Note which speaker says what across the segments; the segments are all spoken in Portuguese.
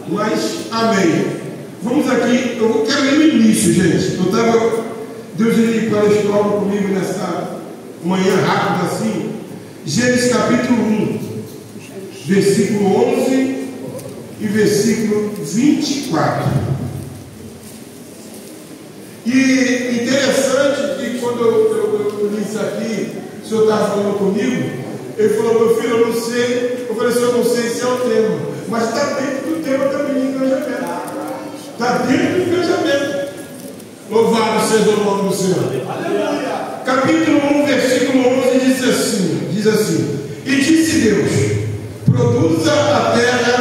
Speaker 1: Mas, amém. Vamos aqui, eu quero ler no início, gente. Deus ele palestrou comigo nessa manhã rápida assim. Gênesis capítulo 1, versículo 11 e versículo 24. E interessante que quando eu li isso aqui, o senhor estava falando comigo, ele falou: meu filho, eu não sei. Eu falei assim: eu não sei se é o tema, mas está dentro do tema também de engajamento. Está dentro do engajamento. Louvado seja o nome do Senhor. Aleluia. Capítulo 1, versículo 11 diz assim: e disse Deus: produza a terra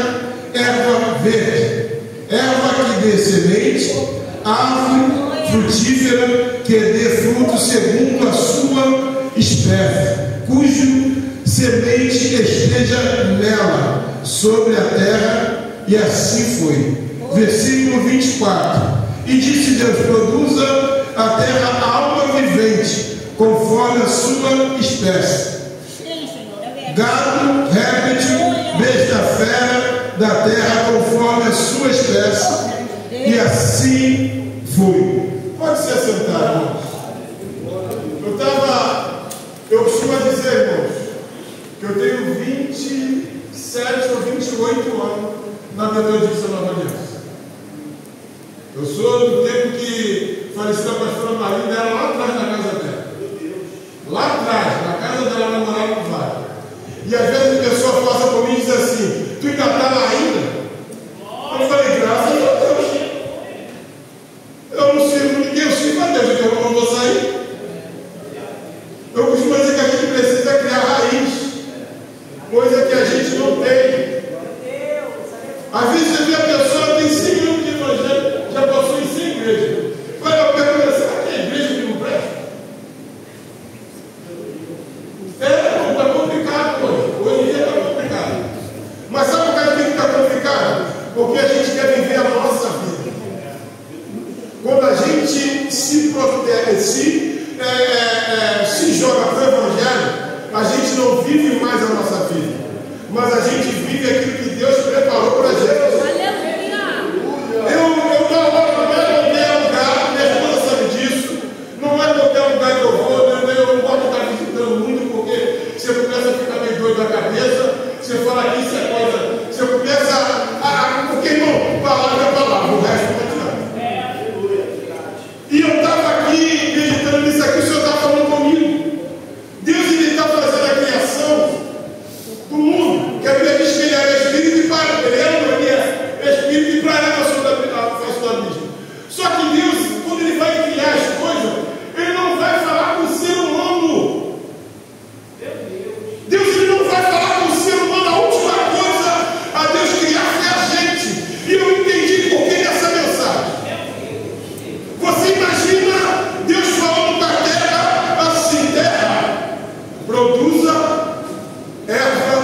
Speaker 1: erva verde, erva que dê semente, árvore frutífera que dê fruto segundo a sua espécie, cujo semente esteja nela, sobre a terra, e assim foi. Versículo 24: e disse Deus: produza a terra alma vivente, conforme a sua espécie, gado, réptil, besta fera da terra, conforme a sua espécie, e assim foi. Pode se assentar, irmãos. Eu costumo dizer, irmãos, que eu tenho 27 ou 28 anos na Metodista Nova Aliança. Eu sou do tempo que faleceu a pastora Marina, era lá atrás na casa dela. Lá atrás, na casa dela, ela morava no vale. E às vezes a pessoa passa por mim e diz assim: tu ainda está lá ainda? Eu falei: graças a Deus. Eu não sirvo ninguém, eu sirvo a Deus, então eu não vou sair. Eu costumo dizer que a gente precisa criar raiz, coisa que a gente não tem. Às vezes você vê a pessoa tem 100 anos de evangelho, já passou em 100 igrejas. Vai eu pergunto: será que é igreja que não presta? Está complicado hoje. Hoje em dia está complicado. Mas sabe por que está complicado? Porque a gente quer viver a nossa vida. Quando a gente se protege, se joga para o Evangelho, a gente não vive mais a nossa vida, mas a gente vive aquilo que Deus preparou para a gente. Eu não é qualquer lugar, minha esposa sabe disso, não é qualquer lugar que eu vou, eu não posso estar visitando muito, porque você começa a ficar meio doido da cabeça, você fala que isso é coisa, você começa porque não, palavra é palavra, o resto não é nada. E eu estava aqui meditando nisso aqui, o Senhor estava falando comigo. Deus ele está fazendo a criação do mundo, que a Bíblia diz que ele era espírito e para ele é espírito e para sobre a face do abismo. Só que Deus, quando ele vai criar as coisas, ele não vai falar com o ser humano. Deus ele não vai falar com o ser humano. A última coisa a Deus criar foi a gente. E eu entendi por que dessa mensagem. Você imagina Deus falando para a terra assim: terra, produza erva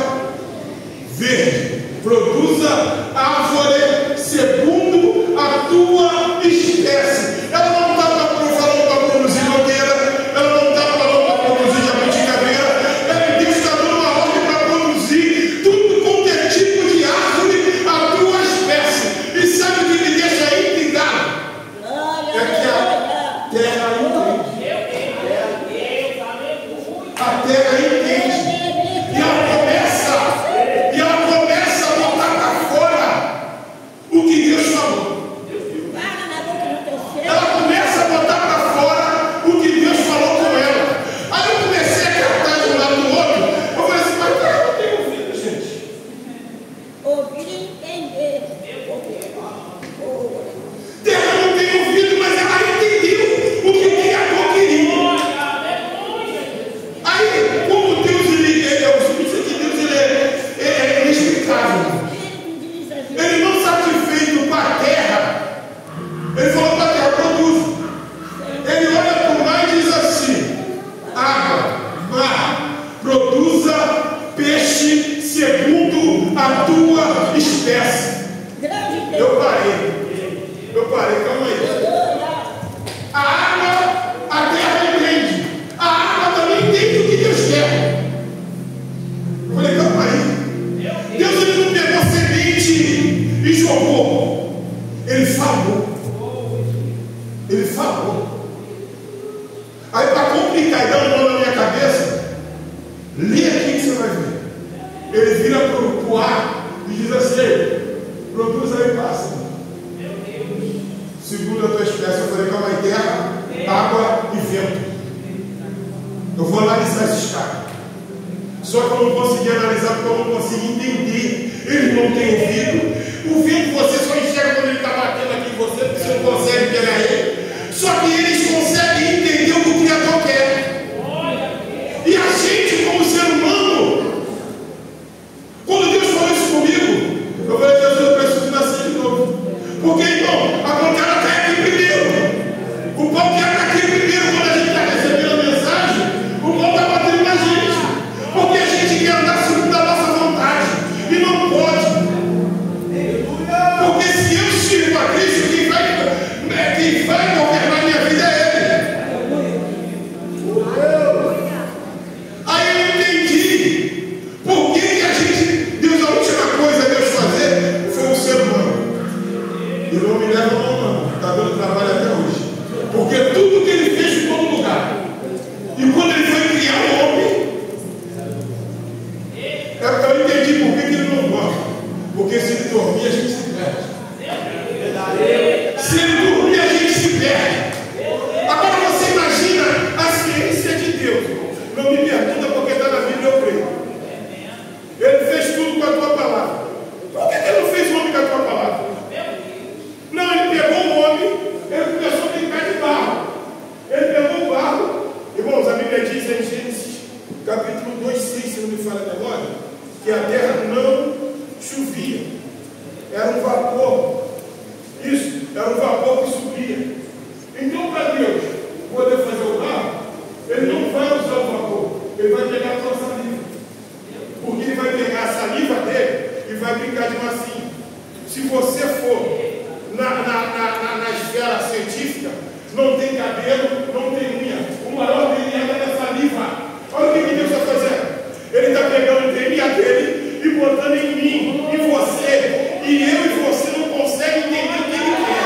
Speaker 1: verde, produza árvore segundo a tua espécie. Ela não estava falando para produzir nogueira, ela não estava falando para produzir jabuticabeira, Deus está dando uma ordem para produzir tudo quanto é tipo de árvore, a tua espécie. E sabe o que me deixa intrigado? É que a terra entende. A terra entende. E ela começa a botar para fora o que Deus falou. Ela começa a botar para fora o que Deus falou com ela. Aí eu comecei a cantar de um lado do outro. Eu falei assim: mas terra não tem ouvido, gente.
Speaker 2: Ouvir e entender.
Speaker 1: Terra não tem ouvido, mas ela entendeu o que o Criador queria. Aí, como Deus ele é o Espírito de Deus, ele é inexplicável. Ele não satisfeito com a terra, ele falou para a terra: produz. Ele olha para o mar e diz assim: água, mar, produza peixe segundo a tua espécie. Eu parei, calma aí. A água, a terra entende. A água também entende o que Deus quer. Eu falei: calma aí. Deus ele não pegou semente e jogou. não tem ouvido. O vento você só enxerga quando ele está batendo aqui em você, porque você não consegue pegar ele. Só que eles conseguem entender o que o Criador quer. E a gente, como ser humano, quando Deus falou isso comigo, eu falei, Deus, eu preciso nascer de novo. Porque, irmão, a pancada cai aqui primeiro. O pau quebra aqui primeiro. Quando a gente está recebendo a mensagem, o pau está batendo na gente. Porque a gente quer andar segundo a nossa vontade. E não pode. Porque se eu sirvo a Cristo, quem vai governar minha vida é Ele. Aí eu entendi por que a gente, Deus, a última coisa que Deus fazer foi o ser humano. E não me leva a mão, não. Está dando trabalho até hoje. Porque tudo que Ele fez em todo lugar. E quando Ele foi criar o homem, eu entendi por que Ele não gosta. Porque se Ele dormir, a gente se perde. Se Ele dormir, a gente se perde. Agora você imagina a ciência de Deus. Não me pergunta porque está na Bíblia, eu creio. Ele fez tudo com a tua palavra. Por que Ele não fez o homem com a tua palavra? Não, Ele pegou o homem, Ele começou a brincar de barro. Ele pegou o barro. Irmãos, a Bíblia diz em Gênesis, capítulo 2, 6, se não me falha a memória, que a terra não chovia. Era um vapor. Isso, era um vapor que subia. Então, para Deus poder fazer o barro, Ele não vai usar o vapor, Ele vai pegar a tua saliva. Porque Ele vai pegar a saliva dele e vai brincar de massinha. Se você for na esfera científica, não tem cabelo, não tem unha. O maior DNA é da saliva. Olha o que Deus está fazendo. Ele está pegando o DNA dele e botando em mim, em você. E eu e você não conseguem entender o que Ele quer.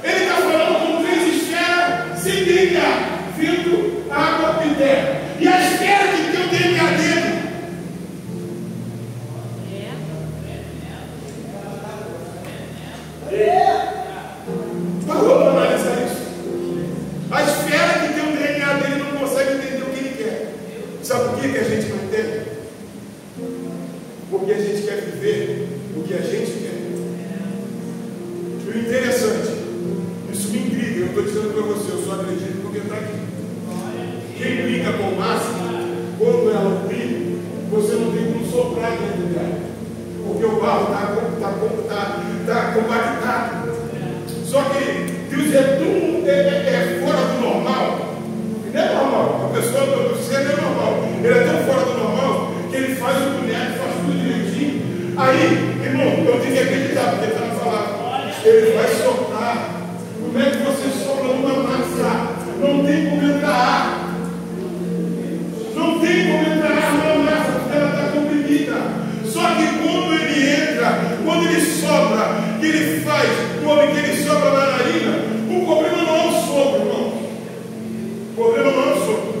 Speaker 1: Ele está falando com 3 esferas sem DNA: vento, água e terra. E a esfera que tem o DNA dele. Parou para analisar isso. A esfera que tem o DNA dele não consegue entender o que Ele quer. Sabe por que a gente não entende? Porque a gente quer viver o que a gente quer. E o interessante, isso me intriga, eu estou dizendo para você, eu só acredito porque está aqui. Quem brinca com massa, quando ela brinca, você não tem como soprar dentro dela. Porque o barro está compactado. Só que Deus é fora do normal. Não é normal. A pessoa do ser não é normal. Ele é tão fora do normal que ele faz o boneco, faz tudo direitinho. Aí, irmão, eu tenho que acreditar, porque ele está me falando. Ele vai soprar. Como é que você sopra numa massa? Não tem como entrar ar. Não tem como entrar ar numa massa, porque ela está comprimida. Só que quando ele entra, quando ele sopra, que ele faz, o homem que ele sopra na narina, o problema não é o sopro, irmão. O problema não é o sopro.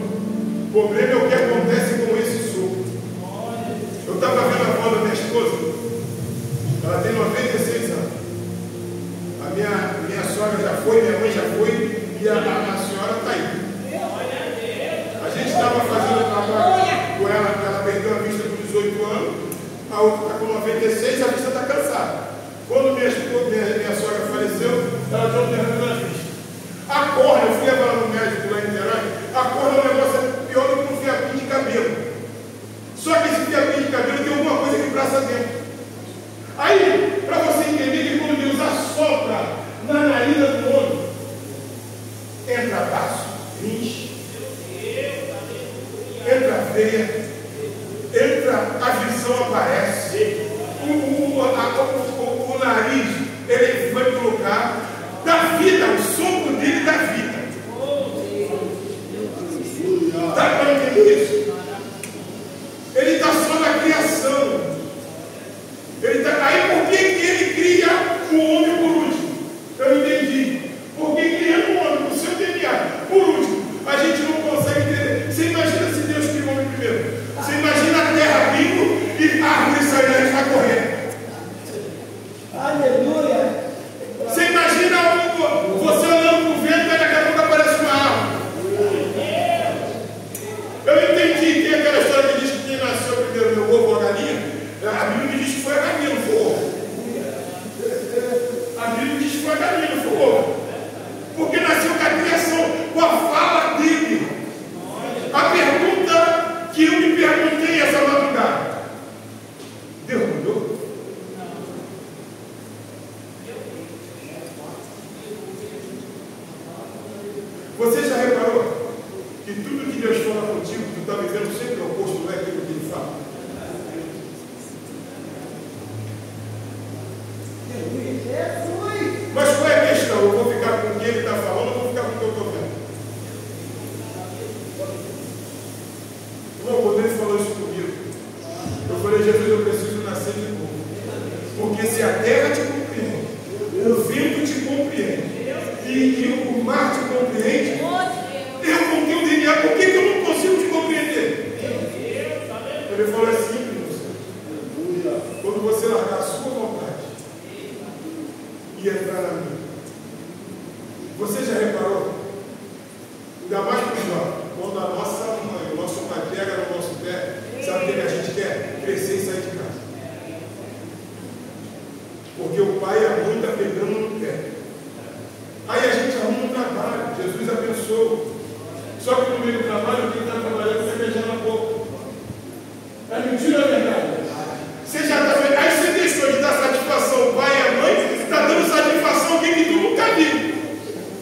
Speaker 1: O problema é o que acontece com esse sopro. Eu estava vendo a avó da minha esposa, ela tem 96 anos. A minha sogra já foi, minha mãe já foi, e a senhora está aí. A gente estava fazendo trabalho com ela perdeu a vista com 18 anos, a outra está com 96, a vista está cansada. Quando minha sogra faleceu, ela deu um derrame na vista. A córnea, eu fui levar ela no médico lá em Niterói, a córnea é um negócio pior do que um fiapinho de cabelo. Só que esse fiapinho de cabelo tem alguma coisa que braça dentro. Aí, para você entender que quando Deus assopra na narina do homem, entra baço, rins, entra a veia, entra a visão aparece, o nariz, ele vai pro lugar da vida, o sopro dele da vida. Dá para entender isso? Ele está só na criação. Ele tá... Aí por que ele cria o homem por último? Eu entendi. Porque criando o homem com o seu DNA por último, a gente não consegue entender. Você imagina se Deus criou o homem primeiro? Você imagina a terra abrindo e a árvore saindo, a gente vai correr. Aleluia! Você imagina você olhando para o vento e daqui a Ele falou assim, quando você largar a sua vontade e entrar na minha. Você já reparou? Ainda mais melhor, quando a nossa mãe, o nosso pai pega no nosso pé, sabe o que a gente quer? Crescer e sair de casa. Porque o pai e a mãe estão pegando no pé. Aí a gente arruma um trabalho, Jesus abençoou. Só que no meio do trabalho, quem está trabalhando você beija na boca. É mentira ou é verdade? Você já está vendo? Aí você deixou de dar satisfação ao pai e à mãe, está dando satisfação a alguém que tu nunca viu.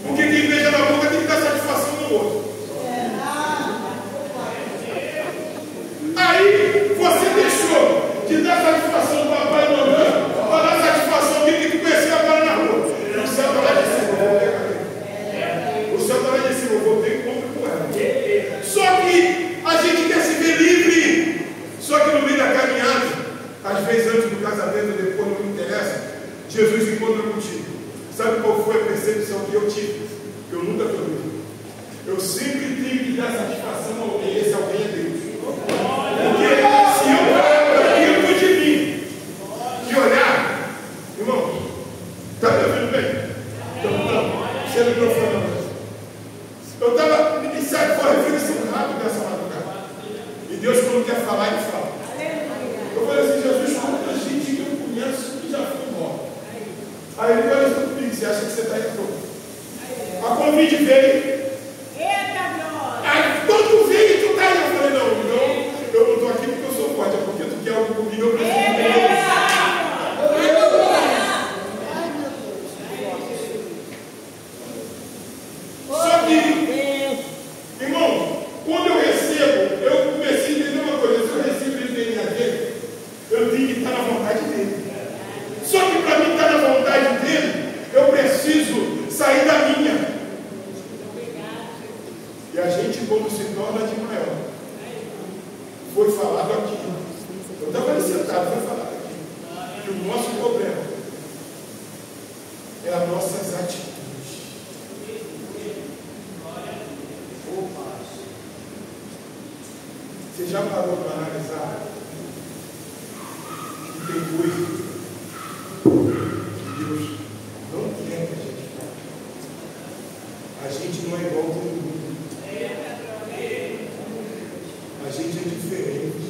Speaker 1: Porque quem beija na boca tem que dar satisfação no outro. Aí você deixou de dar satisfação ao papai e mamãe para dar satisfação a alguém que tu conheceu agora na rua. O céu está lá de cima, eu vou pegar ele. O céu está lá de cima, eu vou ter que comprar com ela. Só que a gente quer se ver livre. Só que no meio da caminhada, às vezes antes do casamento, depois não me interessa, Jesus encontra contigo. Sabe qual foi a percepção que eu tive? Eu nunca tive. Eu sempre tenho que dar satisfação a alguém. Esse alguém é Deus. Porque se eu parar aquilo de mim, de olhar, irmão, está me ouvindo bem? Então, você não está falando. Eu estava, isso aí foi reflexão rápida dessa madrugada. E Deus, quando quer falar, Ele fala. Eu falei assim, Jesus, quanta gente que eu conheço que já foi embora. Aí ele falou assim comigo, você acha que você está indo pronto? A convite veio. Aí quando veio, tu está aí. Eu falei, não, eu não estou aqui porque eu sou forte, é porque tu quer algo comigo, eu preciso. Só que, irmão, quando eu recebo, eu comecei a entender uma coisa, se eu recebo ele DNA dele, eu tenho que estar na vontade dele. Só que para mim estar na vontade dele, eu preciso sair da minha. E a gente, quando se torna de maior, foi falado aqui. Eu estava ali sentado, foi falado aqui. Que o nosso problema é as nossas atitudes. Você já parou para analisar que tem coisa que Deus não quer que a gente faça? A gente não é igual a todo mundo. A gente é diferente.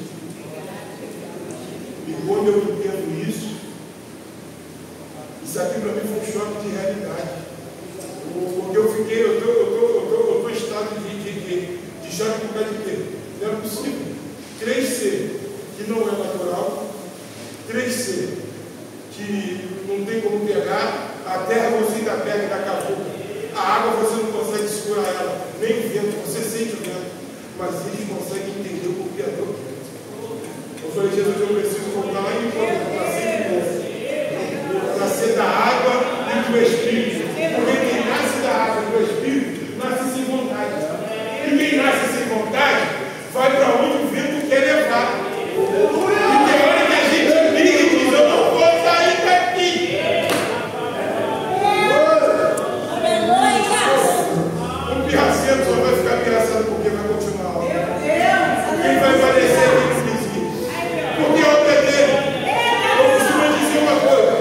Speaker 1: E quando eu entendo isso aqui para mim foi um choque de realidade. Porque eu estou em estado de choque por causa de quê? Não é possível. Crescer que não é natural, crescer que não tem como pegar, a terra você ainda pega e dá cavuca. A água você não consegue segurar ela, nem o vento, você sente o vento, mas eles conseguem entender o que o Criador quer. Eu falei, Jesus, eu preciso voltar lá em volta, para ser de novo, para ser da água e do Espírito, porque quem nasce da água e do Espírito, nasce sem vontade, e quem nasce sem vontade, vai para onde o vento quer levar. E tem hora que a gente briga e diz, eu não vou sair daqui. O pirracento só vai ficar pirraçado porque vai continuar a obra. Quem vai parecer aqui no vizinho? Porque a obra é dele. Eu costumo dizer uma coisa.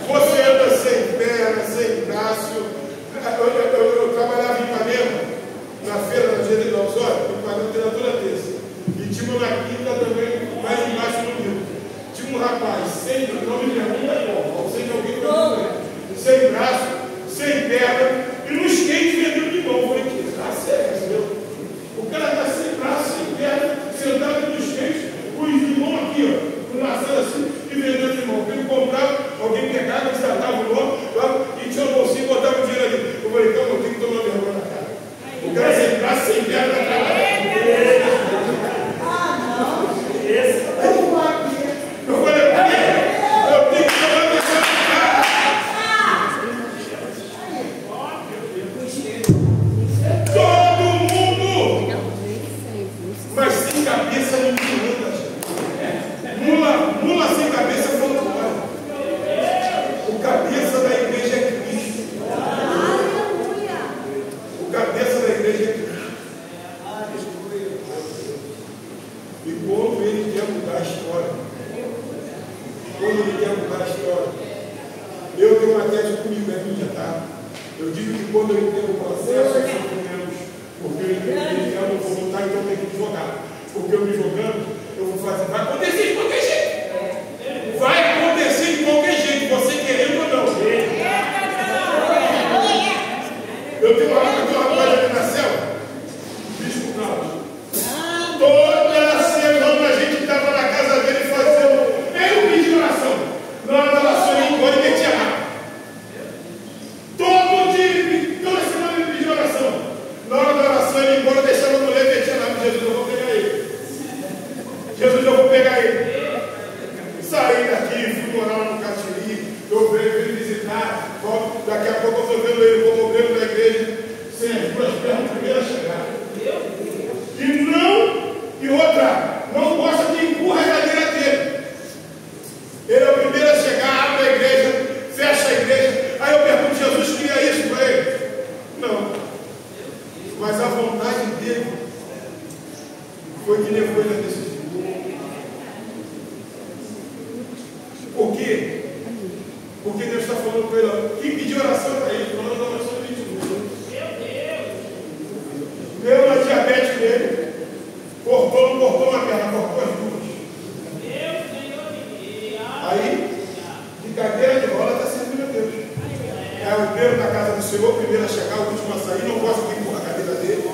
Speaker 1: Você anda sem perna, sem braço. Eu trabalhava em Ipanema, na feira da Gênero do Osório, eu pagava toda terça. E tinha uma na quinta também, mais embaixo no Rio. Tinha um rapaz, sem nome de pergunta qual, ou seja, alguém sem braço, sem perna, e no skate vendendo limão. Eu falei, que graça é essa, meu? O cara está sem braço, sem perna, sentado no skate, com os limão aqui, ó, com maçã assim, e vendendo limão. Ele comprava, alguém pegava, desatava o limão, e tinha um bolsinho e botava o dinheiro ali. Eu falei, então eu tenho que tomar vergonha na cara. O cara sem braço, sem perna, trabalha. Eu falei, eu tenho que tomar vergonha na cara. mudar a história. Quando Ele quer mudar a história. Eu tenho uma tese comigo, é minha, tá? Eu digo que quando eu entendo o processo, eu sou menos. Porque eu entendo que eu não vou voltar, então eu tenho que me jogar. Porque eu me jogando, eu vou fazer. Vai acontecer de qualquer jeito. Vai acontecer de qualquer jeito, você querendo ou não. Eu tenho uma rapaz ali na célula, Bispo Cláudio. Toda semana a gente estava na casa dele fazendo. Eu pedi oração. Na hora da oração ele ia embora e metia rápido. Todo dia, toda semana ele pediu oração. Na hora da oração ele ia embora, deixava a mulher e metia rápido. Jesus, eu vou pegar ele. Jesus, eu vou pegar ele. Saí daqui, fui morar lá no Catiri. Eu veio visitar. Daqui a pouco eu estou vendo ele como obreiro da igreja. Sem as duas pernas, primeiro a chegar. E não, e outra, não gosta que empurra a cadeira dele. Ele é o primeiro a chegar, abre a igreja, fecha a igreja. Aí eu pergunto, Jesus queria isso para ele? Não. Mas a vontade dele foi que levou ele a decidir. Por quê? Porque Deus está falando com ele, quem pediu oração para ele, falando da oração de 20 minutos. Deu uma diabetes dele, cortou, não cortou uma perna, cortou as duas. Aí, de cadeira de rola, está servindo a Deus. É o primeiro da casa do Senhor, o primeiro a chegar, o último a sair, não gosta de empurrar a cadeira dele.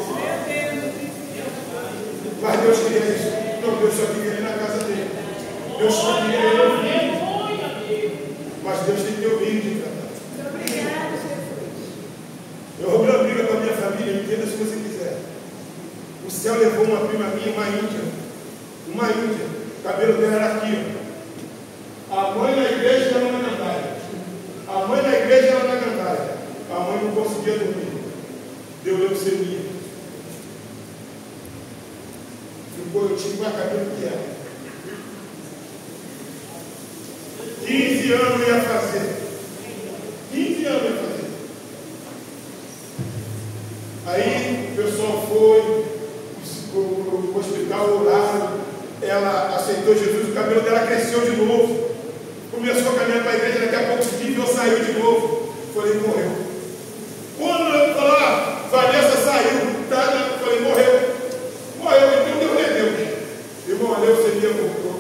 Speaker 1: Mas Deus queria isso. Não, Deus só queria ele na casa dele. Deus só queria ele ouvir. Mas Deus tem que ouvir de cantar. Eu roubei uma briga com a minha família, entenda se você quiser. O céu levou uma prima minha, uma índia. O cabelo dela era aqui. Ó. A mãe na igreja era na gandaia. A mãe não conseguia dormir. Deu leucemia. Eu tive mais cabelo que ela. 15 anos eu ia fazer. 15 anos eu ia fazer. Aí o pessoal foi pro hospital, oraram. Ela aceitou Jesus, o cabelo dela cresceu de novo. Começou a caminhar para a igreja, daqui a pouco o nível saiu de novo. Falei, morreu. Quando eu falei, Vanessa saiu, tá? Falei, morreu. Então Deus é Deus. Irmão, a leucemia voltou.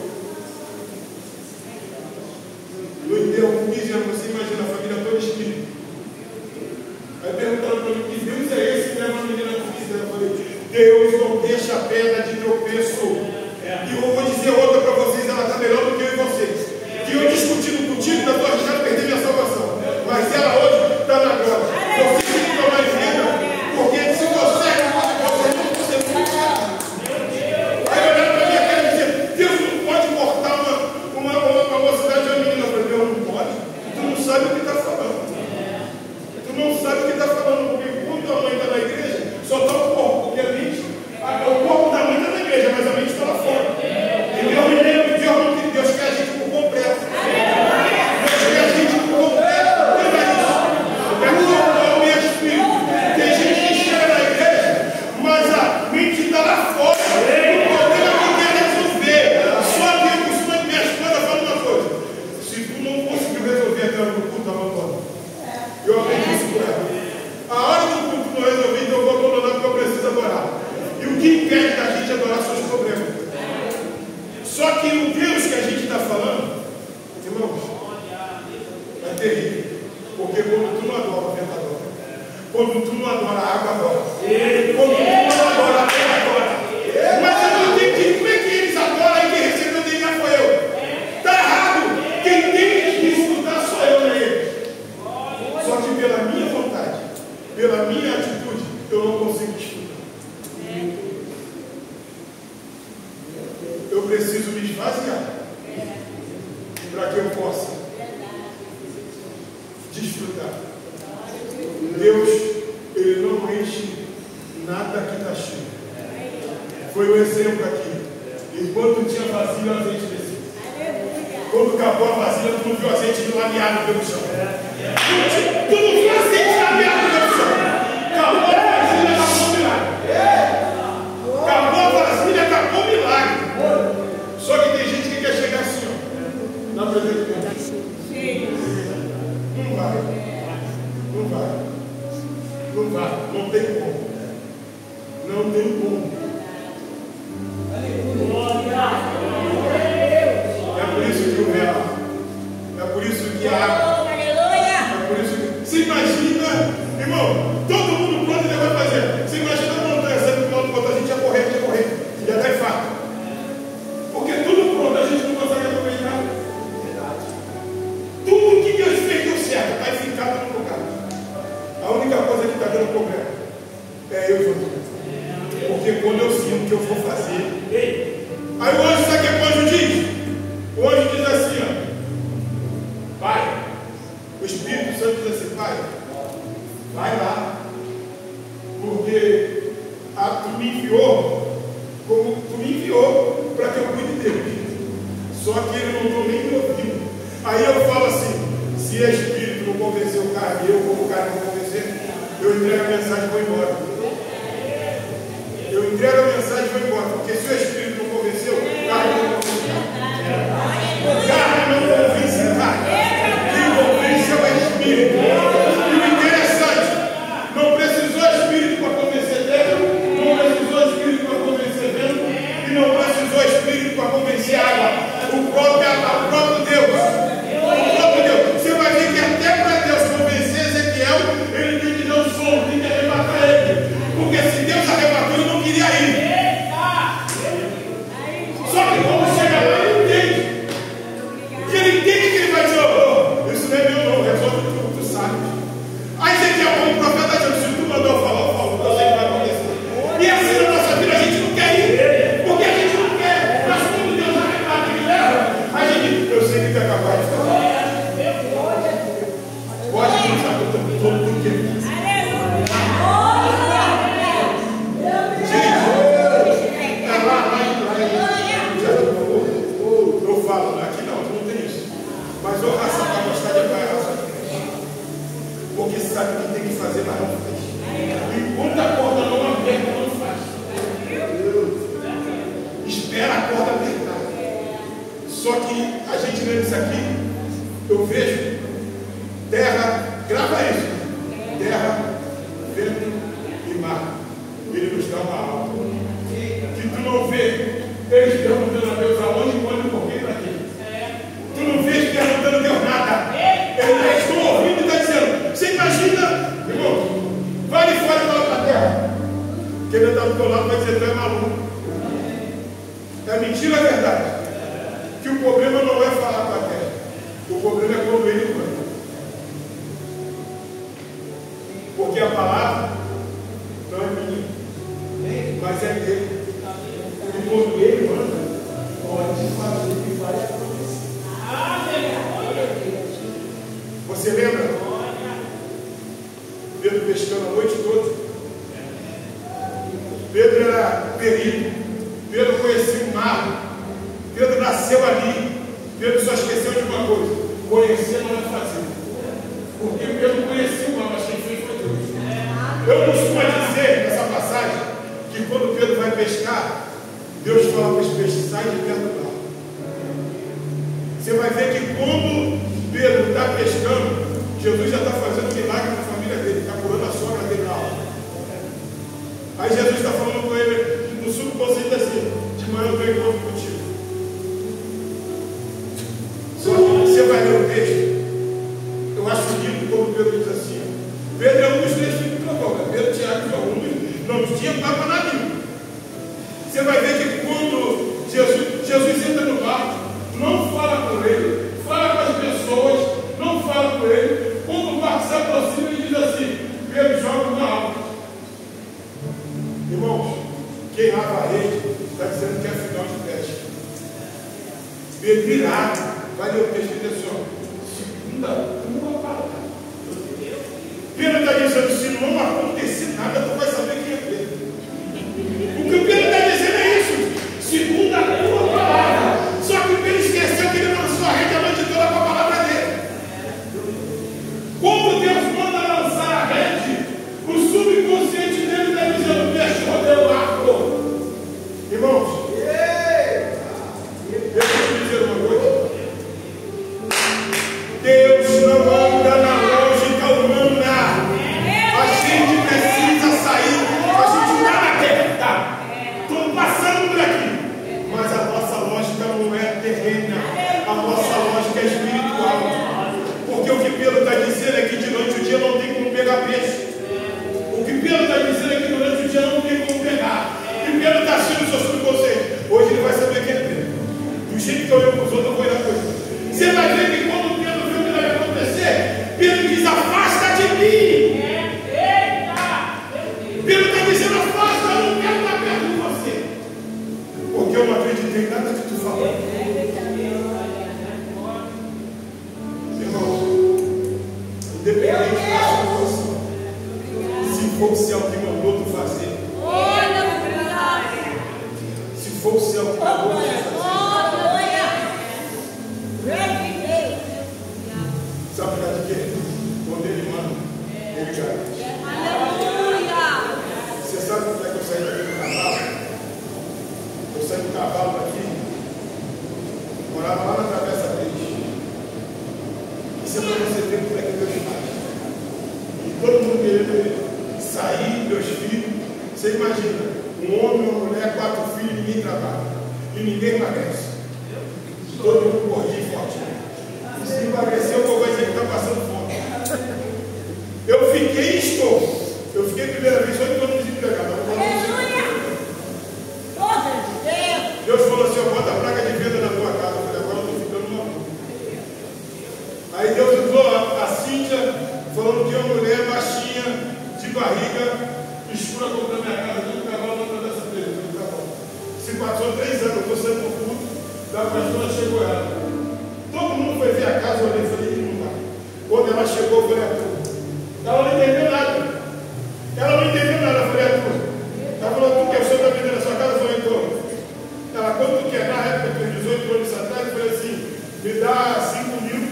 Speaker 1: No enterro com 15 anos, você imagina a família toda espírita. Aí perguntaram para mim, que Deus é esse que leva a menina com 15 anos? Eu falei, Deus não deixa a pedra de tropeço. E eu vou dizer outra para vocês, ela está melhor do que eu e vocês. Que eu discutindo contigo, da tua riscada perder minha salvação. Mas ela hoje está na glória. Você tem que tomar em vida, porque se você não pode. Aí olhando para minha cara e dizer, Deus não pode cortar uma mocidade de uma menina. Eu falei, Deus não pode. Tu não sabe o que está falando. Tu não sabe o que está falando, porque quando a mãe está na igreja, só está o corpo, porque a mente, o corpo da mãe está na igreja, mas a mente está lá fora. E Deus quer a gente por completo. Deus quer a gente por completo. É corpo e espírito. Tem gente que chega na igreja, mas a mente está lá fora. O problema é que quer resolver. Só que eu costumo minha esposa falar uma coisa. Se tu não conseguiu resolver até o culto, abandona. Eu aprendi isso com ela. A hora do culto não resolvi, então eu vou abandonar porque eu preciso adorar. E o que impede da gente adorar são os problemas. Só que o Deus que a gente está falando, irmãos, é terrível. Porque quando tu não adora, o vento adora. Quando tu não adora, a água adora. Quando tu não adora, a terra adora. Mas eu não entendi como é que eles adoram e quem recebeu o DNA foi eu. Está errado. Quem tem que escutar sou eu, não é ele. Só que pela minha vontade, pela minha atitude, eu não consigo desfrutar. Eu preciso me esvaziar para que eu possa desfrutar. Deus, Ele não enche nada que está cheio. Foi um exemplo aqui. Enquanto tinha vasilha, o azeite desceu. Quando acabou a vasilha, tu não viu azeite lameado pelo chão. Tu não viu azeite lameado pelo chão. Acabou a vasilha, acabou o milagre. Acabou a vasilha, acabou o milagre. Só que Só que ele não estou nem me ouvindo. Aí eu falo assim, se é espírito não convencer o cara, eu como cara não convencer, eu entrego a mensagem e vou embora. Eu entrego a mensagem e vou embora. Porque se o espírito não convenceu, o cara não convence. O cara não convence o cara. Quem convence é o espírito. E o interessante, não precisou espírito para convencer Deus, não precisou espírito para convencer vento, e não precisou espírito para convencer água. O próprio Deus. Você vai ver que até para Deus convencer Ezequiel, ele tem que dar um som, tem que arrebatar ele. Porque se Deus arrebatou, ele não queria ir. Só que quando chega lá, ele entende. E ele entende que ele vai dizer, oh, isso não é meu não, resolve tudo, tu sabe. Aí Ezequiel, como profeta, diz, se tu mandou falar, eu falo, eu sei que vai acontecer. E assim na nossa vida a gente não quer ir. Porque a gente não quer. Mas quando Deus arrebata e leva, a gente, eu sei que tu é capaz de fazer. Pode não saber todo mundo que ele diz. Eu falo, aqui não tem isso. Mas oração para gostar de oração. Porque sabe o que tem que fazer, mas não faz. Enquanto a corda não aperta, não faz. Espera a corda apertar. Só que a gente lendo isso aqui, eu vejo terra, grava isso. Terra, vento e mar. Ele nos dá uma alma. Que tu não vê eles perguntando a Deus aonde, quando, por quê, para quê. Tu não vês perguntando a Deus nada. Eles estão ouvindo e estão dizendo, você imagina, irmão, vai ali fora e fala para a terra. Quem está do teu lado vai dizer, tu é maluco. É mentira, é verdade. Que o problema não é falar para a terra. O problema é quando ele manda. Porque a palavra não é minha, mas é dele. E quando ele manda, pode fazer o que vai acontecer. Você lembra? Pedro pescando a noite toda. Pedro era perito. Pedro conhecia o mar. Pedro nasceu ali. Pedro só esqueceu de uma coisa: conhecer não é fazer. Porque Pedro conhecia o mar, mas quem fez foi Deus. Eu costumo dizer nessa passagem que quando Pedro vai pescar, Deus fala para os peixes, sai de perto do mar. Você vai ver que quando Pedro está pescando, Jesus já está fazendo milagre na família dele, está curando a sogra dele na aula. Aí Jesus está falando com ele, no subconsciente assim, de manhã eu venho novo contigo. Só que você vai ler o texto, eu acho lindo como Pedro diz assim, Pedro é um dos três filhos de Jacó, Pedro, Tiago e João, não tinha papo na língua. Você vai ver que quando Jesus entra no barco, não fala com ele, fala com as pessoas, não fala com ele. Quando o barco se aproxima, ele diz assim, Pedro, joga uma água. Irmãos, quem lava a rede está dizendo que é final de pesca. Pedro irado, vai ler o texto e diz assim, ó, segunda, uma palavra. Pedro está dizendo, se não acontecer nada, tu vai saber quem é Pedro. O que o Pedro está dizendo é isso. Segunda tua palavra. Só que o Pedro esqueceu que ele lançou a rede a noite toda com a palavra dele. Quando Deus manda lançar a rede, o subconsciente dele está dizendo, deixa eu rodear o arco. Irmãos, deixa eu dizer uma coisa. Deus não anda na lógica humana. A gente precisa sair. A gente está na terra. Estamos passando por aqui. Mas a nossa lógica não é terrena. A nossa lógica é espiritual. Porque o que Pedro está dizendo é que durante o dia não tem como pegar peixe. O que Pedro está dizendo é que durante o dia não tem como pegar. E Pedro está achando o seu subconsciente. Hoje ele vai saber quem é Pedro. Do jeito que eu olho para os outros, eu vou ir na coisa. Você vai ver que quando Pedro viu o que vai acontecer, Pedro diz, afasta de mim. Pedro está dizendo, afasta, eu não quero estar perto de você. Porque eu não acreditei em nada que tu falou. Irmãos, independente da situação, se for o céu que mandou tu fazer, se for o céu que mandou tu fazer, Morava lá na Travessa 3. Isso é para você ver como é que Deus faz. E todo mundo querendo sair, meus filhos. Você imagina, um homem, uma mulher, 4 filhos, ninguém trabalha. E ninguém emagrece. Todo mundo gordinho e forte. E se emagreceu, o povo vai dizer que está passando fome. Eu fiquei e estou. Eu fiquei primeira vez 8 anos desempregado. Deus falou assim: eu boto a praga de venda na tua casa. Eu falei: agora eu estou ficando maluco. Aí Deus usou a Cíntia, falando que uma mulher baixinha, de barriga, escura como na minha casa, dentro do cavalo na Travessa 3. Eu falei: tá bom. Se passou 3 anos, eu estou sendo por culto, da pastora chegou ela. Todo mundo foi ver a casa, eu olhei e falei: não vai. Quando ela chegou, eu falei: ela não entendeu nada. Ela não entendeu nada. Eu falei: ela falou: tu que é o senhor da vida na sua casa? Eu falei: tô. Ela, quando tu quer, na época, tem 18 anos atrás, eu falei assim: me dá 5 mil.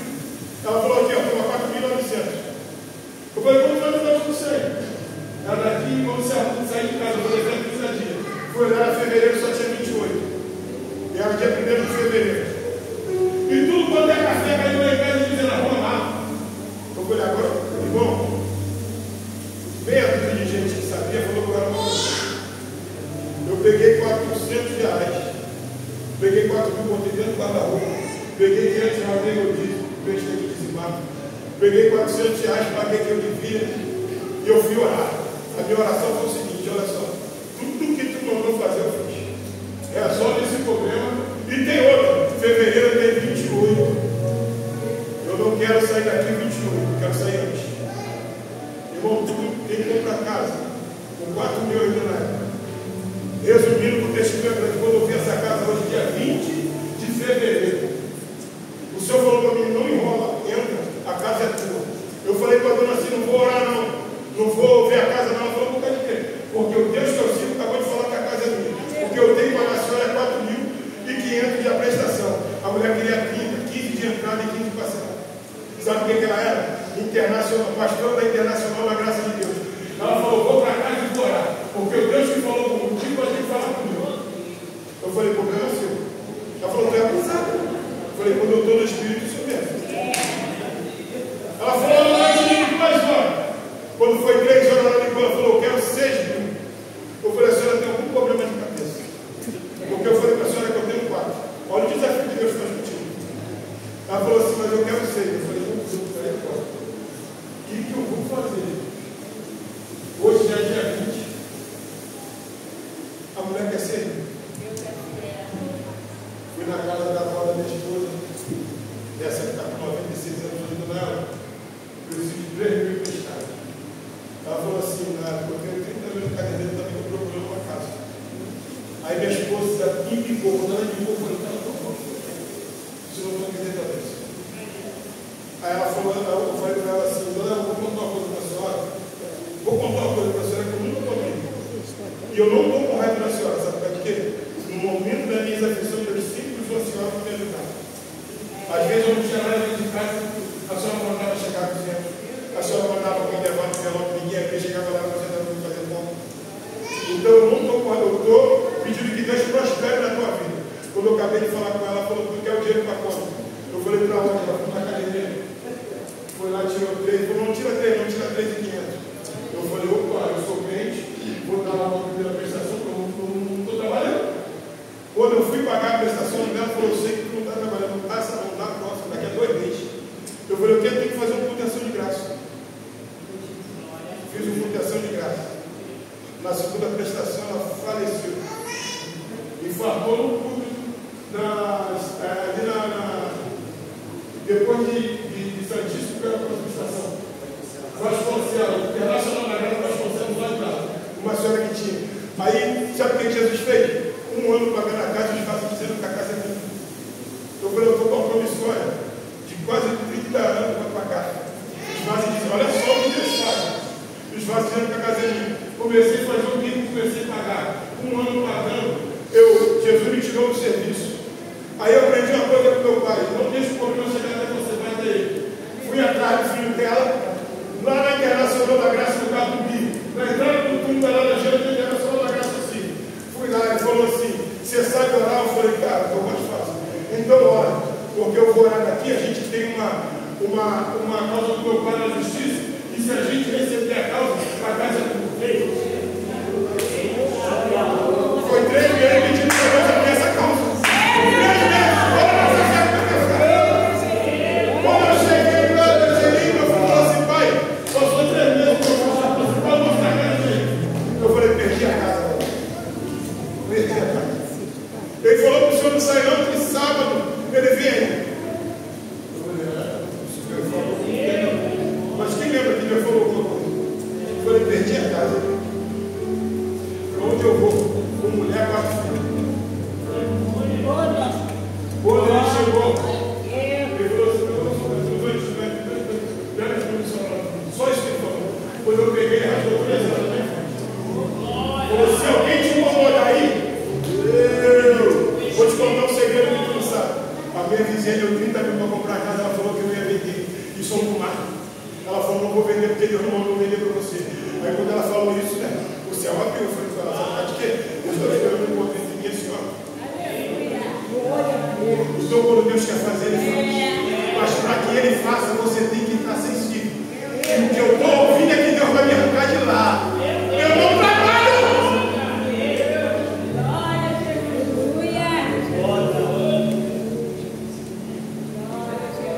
Speaker 1: Ela falou: aqui, ó, toma 4.900. Eu falei: quanto vai me dar por 100? Ela daqui, quando sair de casa, eu falei: 30 dias. Foi lá em fevereiro, só tinha 28. E era dia 1º de fevereiro. E tudo quando é café, caiu lá em casa dizendo: arruma lá. Eu falei: agora, irmão, meia dúzia de gente que sabia falou que eu era uma coisa. Eu peguei 400 reais. Peguei 4 mil, botei dentro do guarda-roupa. Peguei 500 reais, dei meu dízimo, prestei de dizimado. Peguei 400 reais, paguei o que eu devia. E eu fui orar. A minha oração foi o seguinte: olha só, tudo que tu mandou fazer eu fiz. É só nesse problema. E tem outro, fevereiro tem 28. Eu não quero sair daqui 28, eu quero sair antes. Irmão, quem compra casa com 4 mil euros na época. Resumindo, o texto grande, quando eu vi essa casa hoje, dia 20 de fevereiro, o senhor falou para mim: não enrola, entra, a casa é tua. Eu falei para a dona assim: não vou orar não, não vou ver a casa não. Ela falou: por causa de quê? Porque o Deus que eu sigo acabou de falar que a casa é minha. Porque eu tenho para a senhora 4.500 de prestação. A mulher queria 30, 15 de entrada e 15 de passagem. Sabe o que ela era? Internacional, pastora da Internacional da Graça de Deus. Ela falou: vou para casa e vou orar. Porque o Deus que falou contigo vai ter que falar comigo. Eu falei: o problema é seu. Ela falou: tu é abusado. Eu falei: quando eu estou no Espírito, isso mesmo. Ela falou: não vai te ligar 2 horas. Quando foi 3 horas, ela ligou. Ela falou: eu quero 6 mil. Eu falei: a senhora tem algum problema de cabeça? Porque eu falei para a senhora que eu tenho 4. Olha o desafio que Deus faz contigo. Ela falou assim: mas eu quero 6. Eu falei: não, o que eu vou fazer? Hoje já é dia 20. A mulher quer ser? Fui na casa da avó da minha esposa, essa que está com 96 anos ainda nela. Preciso de 3 mil emprestados. Ela falou assim: eu tenho 30 mil no caderneiro, também estou procurando uma casa. Aí minha esposa indicou, quando ela indicou, eu falei: não, não, não. Se não estou entendendo a vez. Aí ela falou: eu falei para ela assim: dona, eu vou contar uma coisa para a senhora. Vou contar uma coisa para a senhora que eu nunca contei. E eu não estou com raiva da senhora, sabe por quê? No momento das minhas aflições, eu sempre usou a senhora para me ajudar. Às vezes eu não tinha nada dentro de casa, a senhora mandava chegar com dentro, a senhora mandava para levar no envelope, ninguém aqui chegava lá para você não fazer bom. Então eu não estou com raiva, eu estou pedindo que Deus prospere na tua vida. Quando eu acabei de falar com ela, ela falou: tu quer o dinheiro para conta? Eu falei: para onde? Ela foi na academia. Foi lá, tirou 3, falou: não tira 3, não tira 3.500. Eu falei: opa, eu sou crente, vou dar lá uma primeira prestação, porque eu não estou trabalhando. Quando eu fui pagar a prestação, ela falou: eu sei que tu não está trabalhando, não passa, não dá próximo, daqui a 2 meses. Eu falei: eu tenho que fazer uma proteção de graça. Fiz uma proteção de graça. Na segunda prestação, ela faleceu. Infartou no público, depois de Santíssimo, pela prestação. Vasconcelos, Internacional da Graça, Vasconcelos, lá de lá. Uma senhora que tinha. Aí, sabe o que Jesus fez? 1 ano pagando a casa, eles fazem dizendo que a casa é minha. Eu falei: eu estou com uma promissória de quase 30 anos para pagar. Os fazem dizendo: olha só o que eles fazem. Os fazem dizendo que a casa é minha. Comecei a fazer o que comecei a pagar. 1 ano pagando, Jesus me tirou do serviço. Aí eu aprendi uma coisa com meu pai: não deixe o problema chegar até você, vai até ele. eu oro, porque eu vou orar daqui, a gente tem uma causa do meu pai na justiça, e se a gente receber a causa, a casa é do rei. Foi 3 meses pedindo para Deus abrir essa causa. 3 meses, quando eu cheguei lá, eu falei assim, pai, passou 3 meses para eu mostrar a casa dele. Eu falei, perdi a casa. Perdi a casa. Ele falou para o senhor não sair não, que sábado ele vem aí. Mas quem lembra que ele falou alguma coisa? Eu falei, perdi a casa. Para onde eu vou? Com mulher, 4 filhos. Quando ele chegou, ele falou assim, só isso que ele falou. Quando eu peguei, ele rasgou 3 anos na minha frente. Falou, se alguém te incomodar aí, eu vou te contar um segredo que tu não sabe. A minha vizinha deu 30 mil para comprar a casa, ela falou que eu ia vender. Isso é um marco. Ela falou, não vou vender porque Deus não mandou vender para você. Aí quando ela falou isso, né, o céu abriu. Eu falei para ela, sabe de quê? Eu estou esperando um pouco de mim, senhora. Então quando Deus quer fazer, Ele faz. Mas para que Ele faça, você tem que estar sensível. E o que eu estou ouvindo é que Deus vai me arrancar de lá. Eu não trabalho!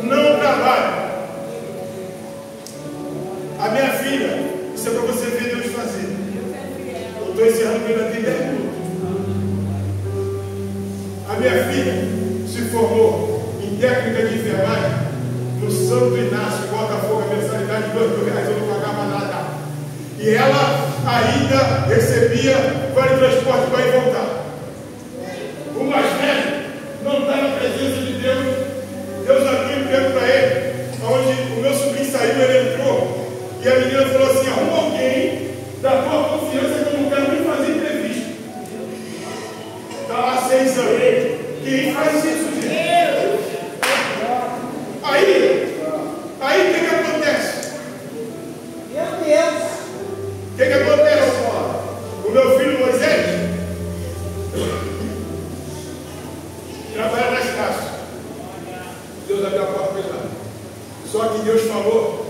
Speaker 1: Não trabalho. A minha filha, isso é para você ver Deus fazer. Eu estou encerrando minha vida 10 minutos. A minha filha se formou em técnica de enfermagem no Santo Inácio, Botafogo, a mensalidade de R$2.000, eu não pagava nada. E ela ainda recebia vale transporte para ir e voltar. O mais velho não está na presença de Deus. Deus abriu um emprego para ele, onde o meu sobrinho saiu, ele entrou. E a menina falou assim, arruma alguém da tua confiança que eu não quero nem fazer entrevista. Está lá 6 anos. Quem faz isso, gente? Aí o que acontece?
Speaker 2: Meu Deus!
Speaker 1: O que acontece? O meu filho Moisés trabalha nas caças. Deus abriu a porta para ele lá. Só que Deus falou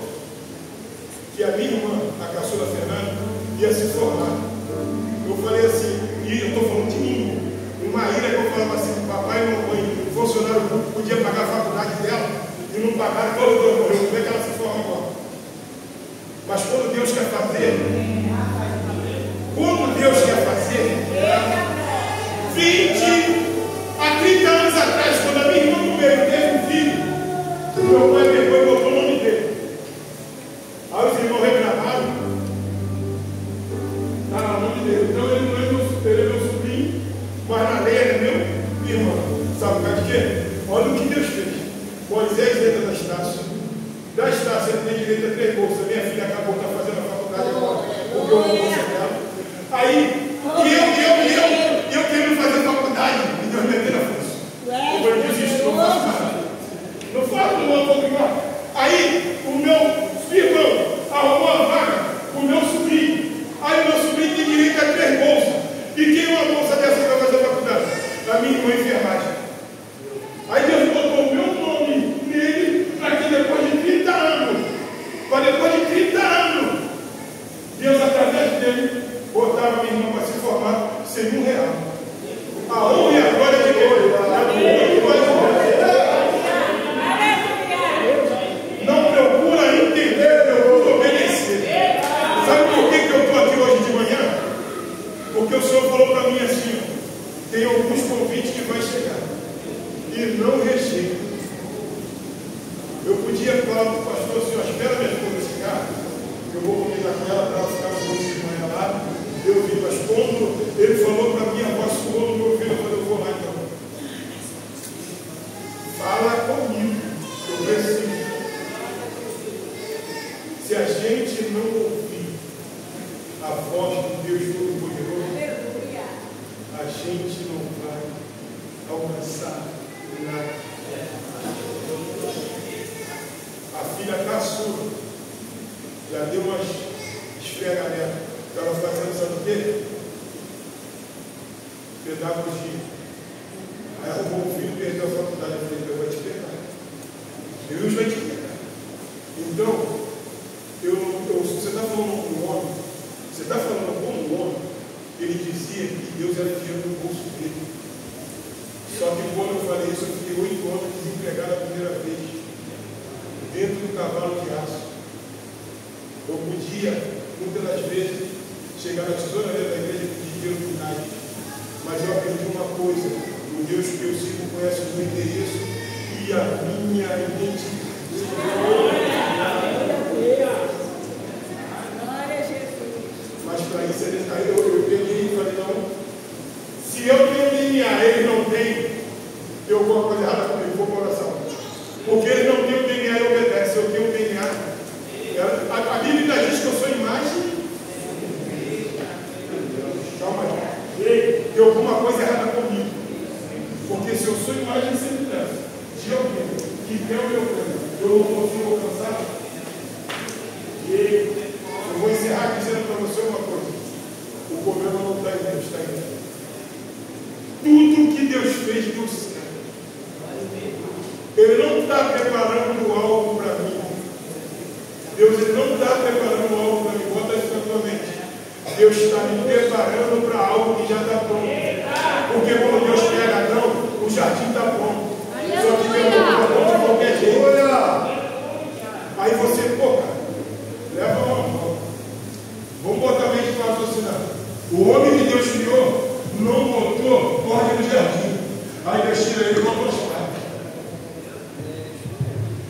Speaker 1: que a minha irmã, a caçula Fernanda, ia se formar. Eu falei assim, e eu estou falando de mim. Uma ilha que eu falava assim, papai e mamãe, o funcionário público podia pagar a faculdade dela e não pagaram, todo mundo morreu. Como é que ela se forma agora? Mas quando Deus quer fazer, 20 a 30 anos atrás, quando a minha irmã primeiro teve um filho, meu pai pegou e botou o nome dele. Aí os irmãos reclamaram, está lá o nome dele. Então ele não é meu sobrinho, mas na lei ele é meu irmão. Sabe por causa de quê? Olha o que Deus fez. Moisés entra da Estácio. Da Estácio ele tem direito a 3 bolsas. Minha filha acabou de estar fazendo a faculdade agora, porque eu não bolsa dela. Aí, eu querendo fazer faculdade, e Deus metendo a força. Eu desisto, não faço nada. Não faço, não vou igual. Aí, o meu irmão arrumou a vaga, o meu sobrinho. Aí, o meu sobrinho tem direito a 3 bolsas. E quem é uma bolsa dessa que vai fazer faculdade? A minha irmã enfermagem. Aí Deus botou o meu nome nele, para que depois de 30 anos, Deus através dele, botava a minha irmã para se formar sem R$1. A honra e a glória de Deus. Não procura entender, procura obedecer. Sabe por que eu estou aqui hoje de manhã? Porque o Senhor falou para mim assim, tem alguns convites que vai chegar. E não rejeita. Eu podia falar para o pastor, senhor, espera minha esposa chegar, eu vou combinar com ela para ela ficar no grupo de manhã lá. Eu vi, mas quando ele falou para mim, a voz soou no meu ouvido, eu falei, eu vou lá então. Fala comigo, eu preciso. Se a gente não ouvir a voz de Deus Todo-Poderoso, a gente não vai alcançar nada. A filha caçula já deu umas esfreganetas. Estava fazendo, sabe o quê? Pedagogia. Aí arrumou um filho, perdeu a faculdade. Jesus vai te pegar. Então, você está falando com um homem, você está falando com um homem, ele dizia que Deus era dinheiro no bolso dele. Só que quando eu falei isso, eu fiquei 8 anos desempregado a primeira vez, dentro do cavalo de aço. Eu podia, muitas das vezes, chegar na tesouraria da igreja e pedir dinheiro por nada. Mas eu aprendi uma coisa: o Deus que eu sigo conhece o meu endereço e a minha identidade. Mas para isso eu peguei e falei: não, se eu tenho DNA, ele não tem, tem alguma coisa errada comigo, vou para oração. Porque ele não tem o DNA e obedece, eu tenho o DNA. A Bíblia diz que eu sou imagem. Calma aí. Tem alguma coisa errada comigo. Porque se eu sou imagem e semelhança de alguém que tem o meu plano, eu não consigo alcançar. Eu vou encerrar dizendo para você uma coisa: o problema não está em Deus, está em Deus. Tudo que Deus fez deu certo. Ele não está preparando algo para mim. Deus ele não está preparando algo para mim. Bota isso na tua mente. Deus está me preparando para algo que já está pronto. Porque quando Deus pega Adão, o jardim está pronto. Só que Deus não está pronto de qualquer jeito. Aí você, pô, cara, leva uma mão. Vamos botar a mente para raciocinar. O homem que Deus criou não botou ordem no jardim. Aí Deus tira ele e botou espada.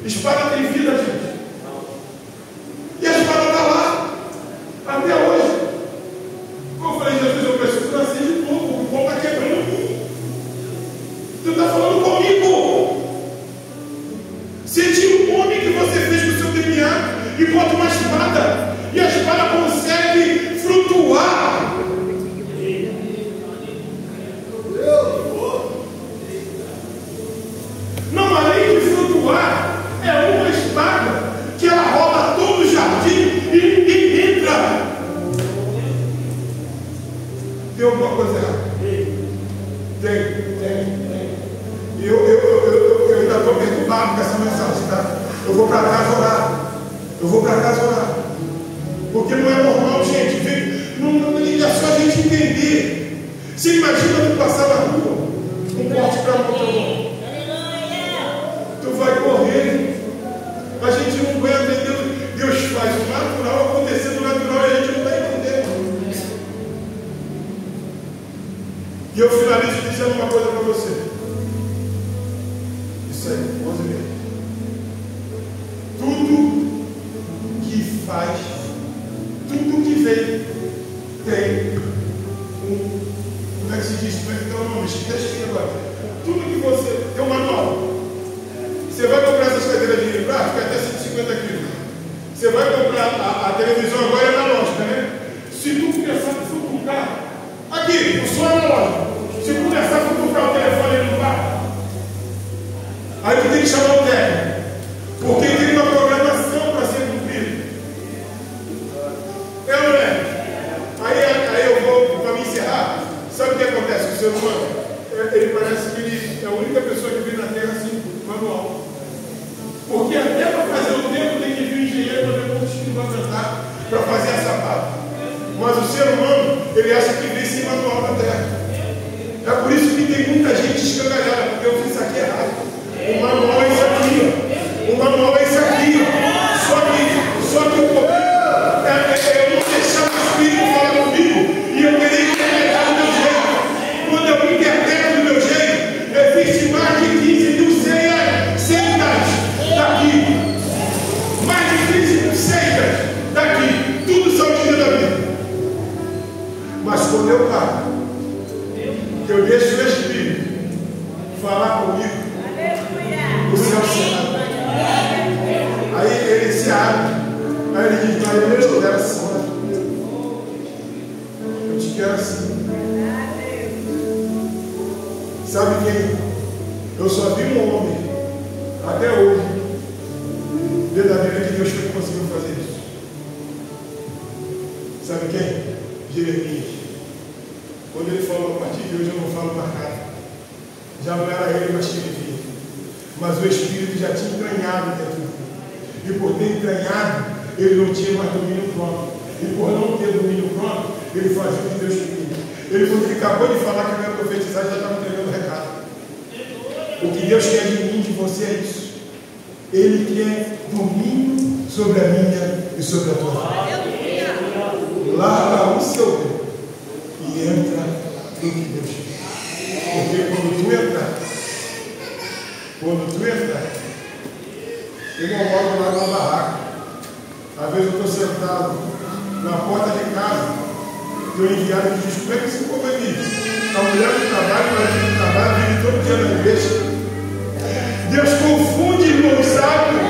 Speaker 1: Espada tem vida, gente. E a espada está lá, até hoje. Como eu falei, Jesus, eu preciso nascer de novo, o pão está quebrando. Tu está falando comigo. Você tira o homem que você fez com o seu DNA e bota uma espada, e a espada consegue flutuar. Não, além de flutuar, é uma espada que ela rola todo o jardim e ninguém entra. Tem alguma coisa errada? Tem. E eu ainda estou perturbado com essa mensagem, tá? Eu vou para casa orar. Porque não é normal, gente. Não é só a gente entender. Você imagina tu passar na rua, um corte para mão. Tu vai correr. A gente não aguenta, entender. Deus faz o natural acontecer do natural e a gente não está entendendo. E eu finalizo dizendo uma coisa para você. Isso aí, 11 meses. Tudo que faz, tudo que vem, tem como é que se diz? Como é que dá o nome? Deixa agora. Tudo que você tem um manual. Você vai comprar essas cadeiras de prática até 150 quilos. Você vai comprar a televisão agora é analógica, né? Se tu começar a futucar, aqui, o som é analógico. Se começar a futucar o telefone no carro, aí tu tem que chamar o técnico. Porque tem uma programação para ser cumprida. É ou não é? Aí eu vou, para me encerrar, sabe o que acontece com o ser humano? Ele parece que ele é a única pessoa que vem na Terra assim, manual. Porque até para fazer o tempo tem que vir o engenheiro para ver quantos quilos vai cantar para fazer essa parte. Mas o ser humano, ele acha que vem sem manual na Terra. É por isso que tem muita gente escangalhada, porque eu fiz isso aqui errado. O manual é isso aqui. O manual é isso aqui. Só que o problema é eu não deixar o Espírito falar comigo e eu querer interpretar do meu jeito. Quando eu interpreto do meu jeito, existe mais de 15 mil seitas daqui. Mais de 15 mil seitas daqui. Tudo são filhos da vida. Mas quando eu paro, eu deixo o Espírito falar comigo, o céu se abre. Aí ele se abre. Aí ele diz: mas eu te quero assim. Eu te quero assim. Sabe quem? Eu só vi um homem até hoje verdadeiro que Deus conseguiu fazer isso. Sabe quem? Jeremias. Quando ele falou: a partir de hoje eu não falo mais nada. Já não era ele, mas que vivia. mas o Espírito já tinha entranhado dentro dele. E por ter entranhado, ele não tinha mais domínio próprio. E por não ter domínio próprio, ele fazia o que Deus queria. Ele, quando ele acabou de falar que não ia profetizar, já estava entregando o recado. O que Deus quer de mim, de você, é isso. Ele quer domínio sobre a minha e sobre a tua vida. Larga o seu Deus e entra no que Deus quer. Porque quando tu entrar, eu não moro lá na barraca. Às vezes eu estou sentado na porta de casa, e o enviado me diz: como é que esse povo é vivo? A mulher que trabalha, o marido que trabalha, vive todo dia na igreja. Deus confunde, irmão, sabe?